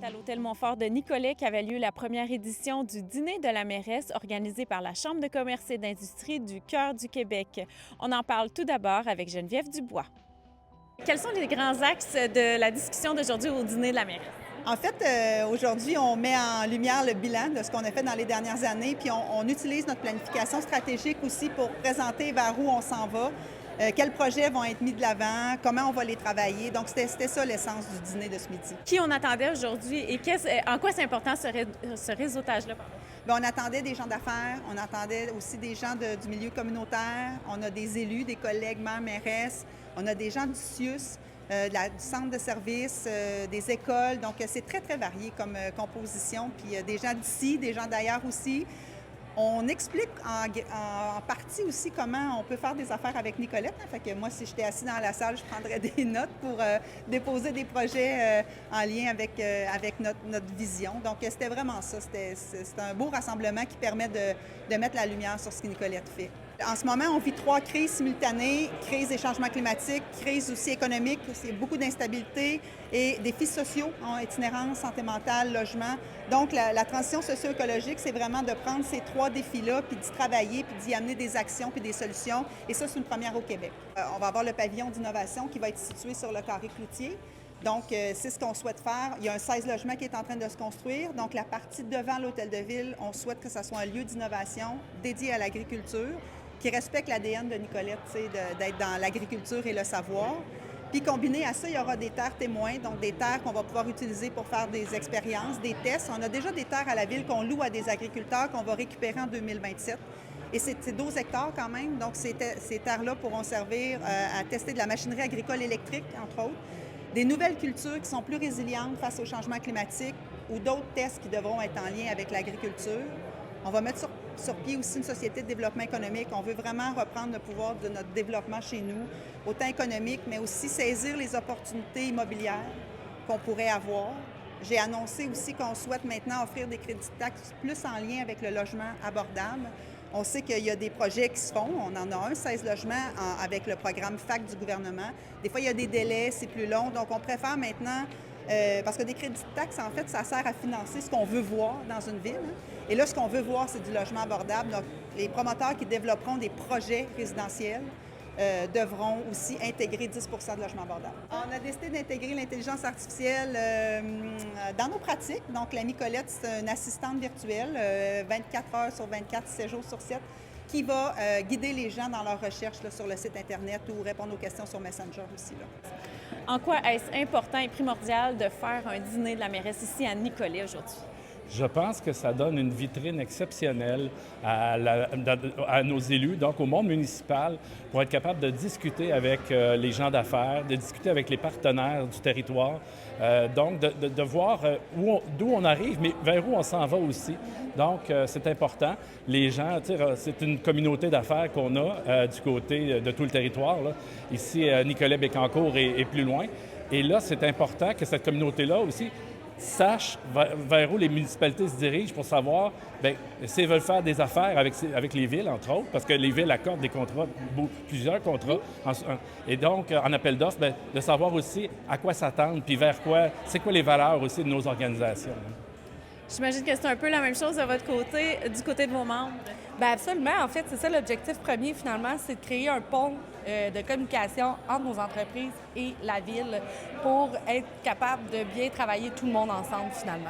à l'hôtel Montfort de Nicolet qu'avait lieu la première édition du Dîner de la mairesse organisé par la Chambre de commerce et d'industrie du Cœur du Québec. On en parle tout d'abord avec Geneviève Dubois. Quels sont les grands axes de la discussion d'aujourd'hui au Dîner de la mairesse? En fait, aujourd'hui, on met en lumière le bilan de ce qu'on a fait dans les dernières années, puis on utilise notre planification stratégique aussi pour présenter vers où on s'en va, quels projets vont être mis de l'avant, comment on va les travailler. Donc, c'était ça l'essence du dîner de ce midi. Qui on attendait aujourd'hui et en quoi c'est important ce réseautage-là? Bien, on attendait des gens d'affaires, on attendait aussi des gens du milieu communautaire, on a des élus, des collègues maires, mairesses, on a des gens du CIUS, du centre de services, des écoles. Donc, c'est très, très varié comme composition. Puis, des gens d'ici, des gens d'ailleurs aussi. On explique en partie aussi comment on peut faire des affaires avec Nicolette. Fait que moi, si j'étais assis dans la salle, je prendrais des notes pour déposer des projets en lien avec notre vision. Donc, c'était vraiment ça. C'est un beau rassemblement qui permet de mettre la lumière sur ce que Nicolette fait. En ce moment, on vit 3 crises simultanées, crise des changements climatiques, crise aussi économique, c'est beaucoup d'instabilité et défis sociaux, itinérance, santé mentale, logement. Donc, la transition socio-écologique, c'est vraiment de prendre ces 3 défis-là, puis d'y travailler, puis d'y amener des actions, puis des solutions. Et ça, c'est une première au Québec. On va avoir le pavillon d'innovation qui va être situé sur le carré Cloutier. Donc, c'est ce qu'on souhaite faire. Il y a un 16 logements qui est en train de se construire. Donc, la partie devant l'Hôtel de Ville, on souhaite que ça soit un lieu d'innovation dédié à l'agriculture, qui respecte l'ADN de Nicolette, d'être dans l'agriculture et le savoir. Puis combiné à ça, il y aura des terres témoins, donc des terres qu'on va pouvoir utiliser pour faire des expériences, des tests. On a déjà des terres à la ville qu'on loue à des agriculteurs qu'on va récupérer en 2027. Et c'est 12 hectares quand même, donc ces terres-là pourront servir à tester de la machinerie agricole électrique, entre autres, des nouvelles cultures qui sont plus résilientes face au changement climatique ou d'autres tests qui devront être en lien avec l'agriculture. On va mettre sur pied aussi une société de développement économique. On veut vraiment reprendre le pouvoir de notre développement chez nous, autant économique, mais aussi saisir les opportunités immobilières qu'on pourrait avoir. J'ai annoncé aussi qu'on souhaite maintenant offrir des crédits de taxes plus en lien avec le logement abordable. On sait qu'il y a des projets qui se font. On en a 16 logements avec le programme FAC du gouvernement. Des fois, il y a des délais, c'est plus long. Donc, on préfère maintenant, parce que des crédits de taxes, en fait, ça sert à financer ce qu'on veut voir dans une ville. Et là, ce qu'on veut voir, c'est du logement abordable. Donc, les promoteurs qui développeront des projets résidentiels devront aussi intégrer 10 de logement abordable. On a décidé d'intégrer l'intelligence artificielle dans nos pratiques. Donc, la Nicolette, c'est une assistante virtuelle, 24 heures sur 24, 7 jours sur 7, qui va guider les gens dans leurs recherches là, sur le site Internet ou répondre aux questions sur Messenger aussi. Là. En quoi est-ce important et primordial de faire un dîner de la mairesse ici à Nicolet aujourd'hui? Je pense que ça donne une vitrine exceptionnelle à nos élus, donc au monde municipal, pour être capable de discuter avec les gens d'affaires, de discuter avec les partenaires du territoire, donc de voir d'où on arrive, mais vers où on s'en va aussi. Donc, c'est important. Les gens, c'est une communauté d'affaires qu'on a du côté de tout le territoire. Là. Ici, Nicolet-Bécancour et plus loin. Et là, c'est important que cette communauté-là aussi sachent vers où les municipalités se dirigent pour savoir s'ils veulent faire des affaires avec les villes, entre autres, parce que les villes accordent des contrats, plusieurs contrats. Et donc, en appel d'offres, de savoir aussi à quoi s'attendre, puis vers quoi, c'est quoi les valeurs aussi de nos organisations. J'imagine que c'est un peu la même chose de votre côté, du côté de vos membres. Bien, absolument. En fait, c'est ça l'objectif premier, finalement, c'est de créer un pont de communication entre nos entreprises et la ville pour être capable de bien travailler tout le monde ensemble, finalement.